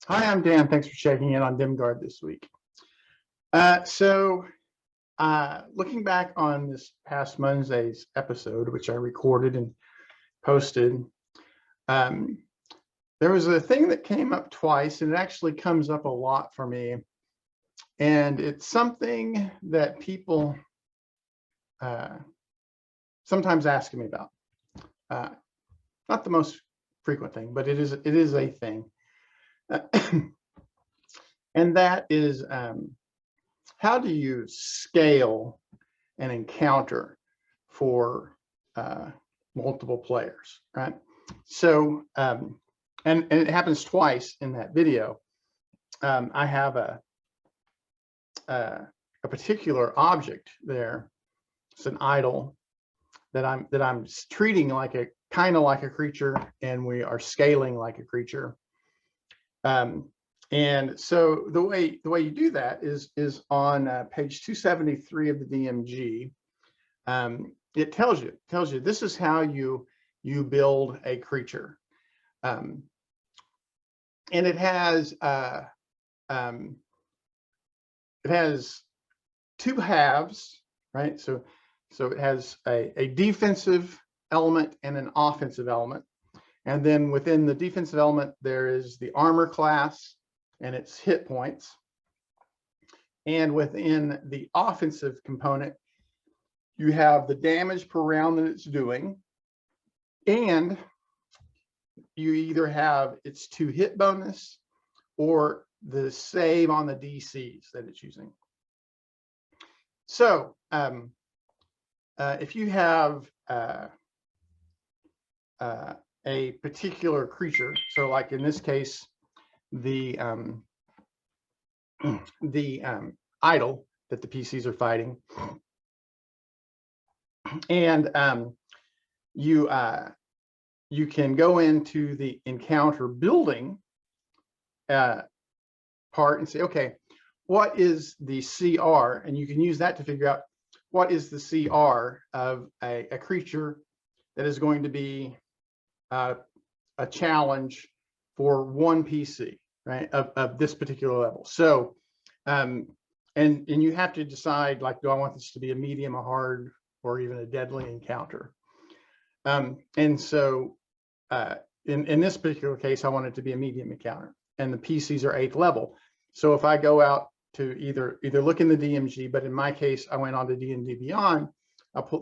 Hi, I'm Dan. Thanks for checking in on Dimgaard this week. Looking back on this past Monday's episode, which I recorded and posted, um, there was a thing that came up twice, and it actually comes up a lot for me. And it's something that people sometimes ask me about. Not the most frequent thing, but it is a thing. And that is, how do you scale an encounter for multiple players, right? So, and it happens twice in that video. I have a particular object there. It's an idol that I'm treating like a kind of like a creature, and we are scaling like a creature. And so the way you do that is on page 273 of the DMG. It tells you this is how you build a creature, and it has two halves, right? So it has a defensive element and an offensive element. And then within the defensive element, there is the armor class and its hit points. And within the offensive component, you have the damage per round that it's doing. And you either have its 2 hit bonus or the save on the DCs that it's using. So if you have a particular creature, so like in this case, the idol that the PCs are fighting, and you can go into the encounter building part and say, okay, what is the CR? And you can use that to figure out what is the CR of a creature that is going to be a challenge for one PC, right, of this particular level. So and you have to decide, like, do I want this to be a medium, a hard, or even a deadly encounter? And so in this particular case, I want it to be a medium encounter, and the PCs are 8th level. So if I go out to either look in the DMG, but in my case, I went on to D&D Beyond,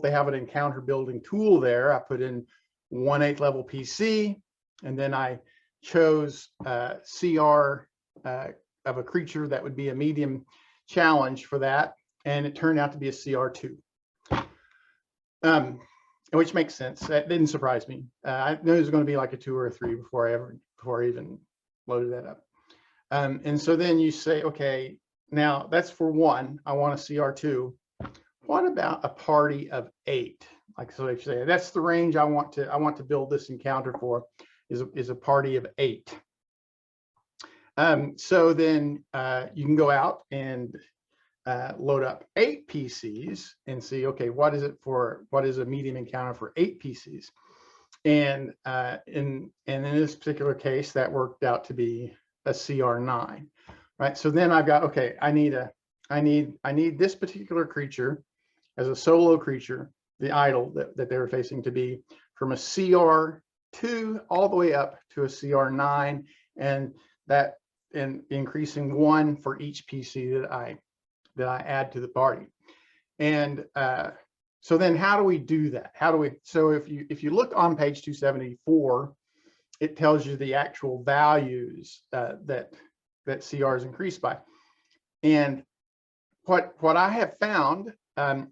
they have an encounter building tool there. I put in 1/8 level PC, and then I chose CR of a creature that would be a medium challenge for that, and it turned out to be a CR2, which makes sense. That didn't surprise me. I knew it was going to be like a 2 or a 3 before I even loaded that up. And so then you say, okay, now that's for 1. I want a CR2. What about a party of 8? Like, so if you say that's the range I want to build this encounter for, is a party of 8. So then you can go out and load up 8 PCs and see, okay, what is a medium encounter for 8 PCs? And in this particular case, that worked out to be a CR9, right? So then I've got, okay, I need this particular creature as a solo creature, the idol that they were facing, to be from a CR2 all the way up to a CR9, and that increasing 1 for each PC that I add to the party. And so then how do we do that? So if you look on page 274, it tells you the actual values that CR is increased by. And what I have found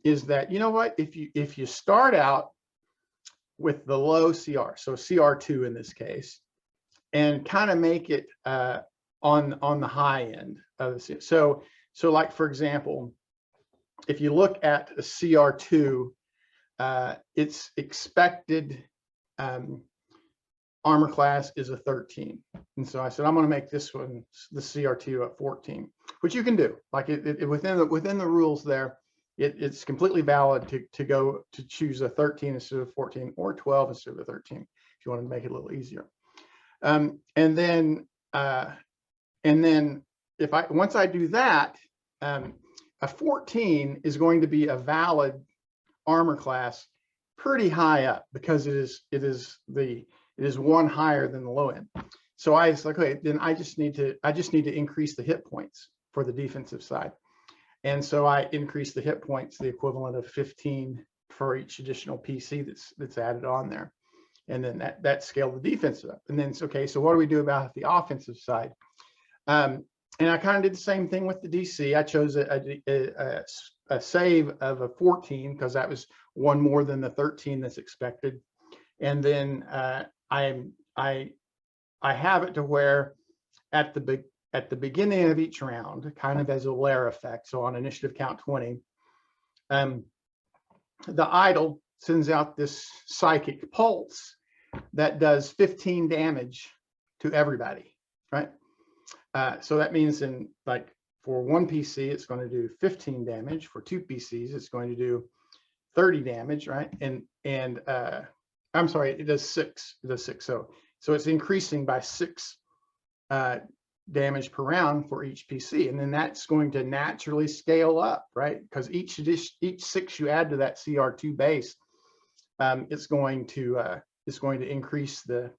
is that, you know what, if you start out with the low CR, so CR2 in this case, and kind of make it on the high end of the CR. So like, for example, if you look at a CR2, its expected armor class is a 13. And so I said, I'm going to make this one, the CR2, a 14, which you can do. Like within the rules there, it's completely valid to choose a 13 instead of 14, or 12 instead of a 13, if you want to make it a little easier. And then And then once I do that, a 14 is going to be a valid armor class pretty high up, because it is one higher than the low end. So I was like, okay, then I just need to increase the hit points for the defensive side. And so I increased the hit points, the equivalent of 15 for each additional PC that's added on there. And then that scaled the defensive up. And then it's okay, so what do we do about the offensive side? And I kind of did the same thing with the DC. I chose a save of a 14 because that was one more than the 13 that's expected. And then I have it to where at the beginning of each round, kind of as a layer effect, so on initiative count 20, the idol sends out this psychic pulse that does 15 damage to everybody, right? So that means for one PC, it's going to do 15 damage. For two PCs, it's going to do 30 damage, right? And I'm sorry, it does 6. It does 6. So it's increasing by 6 damage per round for each PC, and then that's going to naturally scale up, right? Because each 6 you add to that CR2 base, it's going to increase the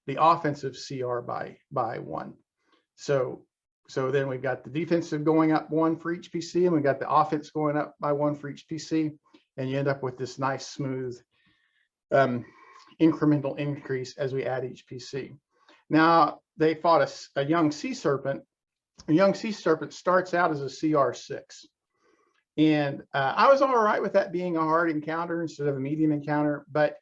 offensive CR by 1. So then we've got the defensive going up 1 for each PC, and we've got the offense going up by 1 for each PC, and you end up with this nice smooth incremental increase as we add each PC. Now they fought a young sea serpent. A young sea serpent starts out as a CR6, and I was all right with that being a hard encounter instead of a medium encounter. But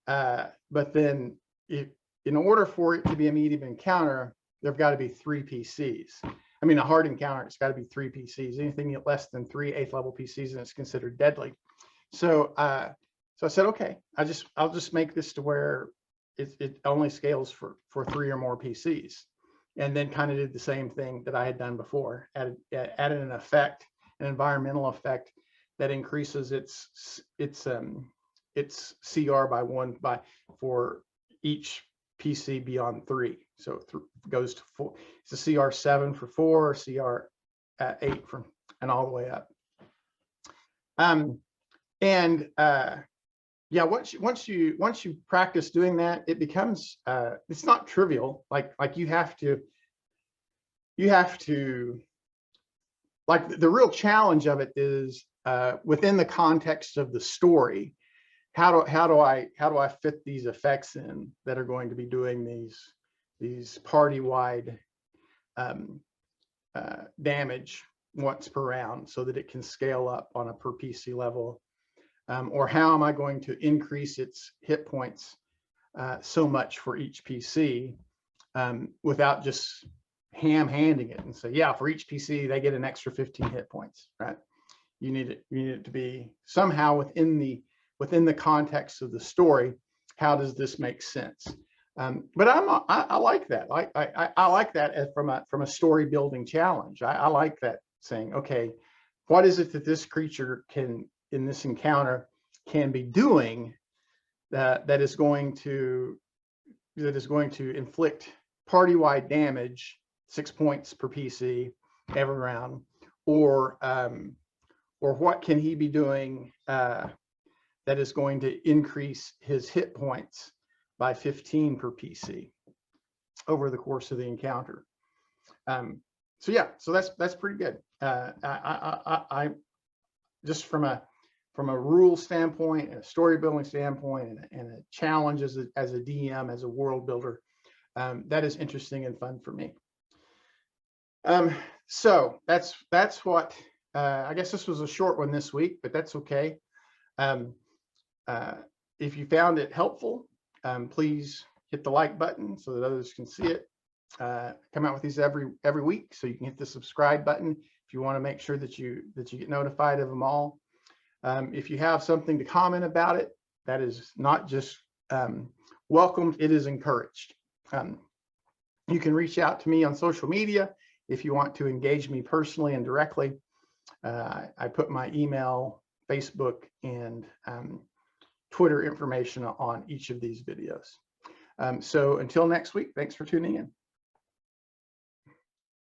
then in order for it to be a medium encounter, there've got to be 3 PCs. I mean, a hard encounter, it's got to be 3 PCs. Anything less than 3 8th level PCs, and it's considered deadly. So I said, okay, I'll just make this to where it only scales for 3 or more PCs, and then kind of did the same thing that I had done before. Added an effect, an environmental effect that increases its CR by 1 for each PC beyond 3. So it goes to 4. It's a CR7 for 4, CR8 for, and all the way up. Yeah, once you practice doing that, it becomes it's not trivial. Like you have to like, the real challenge of it is within the context of the story. How do I fit these effects in that are going to be doing these party-wide damage once per round, so that it can scale up on a per PC level? Or how am I going to increase its hit points so much for each PC without just handing it and say, yeah, for each PC they get an extra 15 hit points, right? You need it to be somehow within the context of the story. How does this make sense? But I like that. I like that as from a story building challenge. I like that, saying, okay, what is it that this creature can, in this encounter, can be doing that is going to inflict party-wide damage, 6 points per PC every round, or what can he be doing that is going to increase his hit points by 15 per PC over the course of the encounter? So yeah, so that's pretty good. I just from a rule standpoint and a story building standpoint and a challenge as a DM, as a world builder, that is interesting and fun for me. So that's what I guess this was a short one this week, but that's okay. If you found it helpful, please hit the like button so that others can see it. Come out with these every week, so you can hit the subscribe button if you want to make sure that you get notified of them all. If you have something to comment about it, that is not just welcomed, it is encouraged. You can reach out to me on social media if you want to engage me personally and directly. I put my email, Facebook, and Twitter information on each of these videos. So until next week, thanks for tuning in.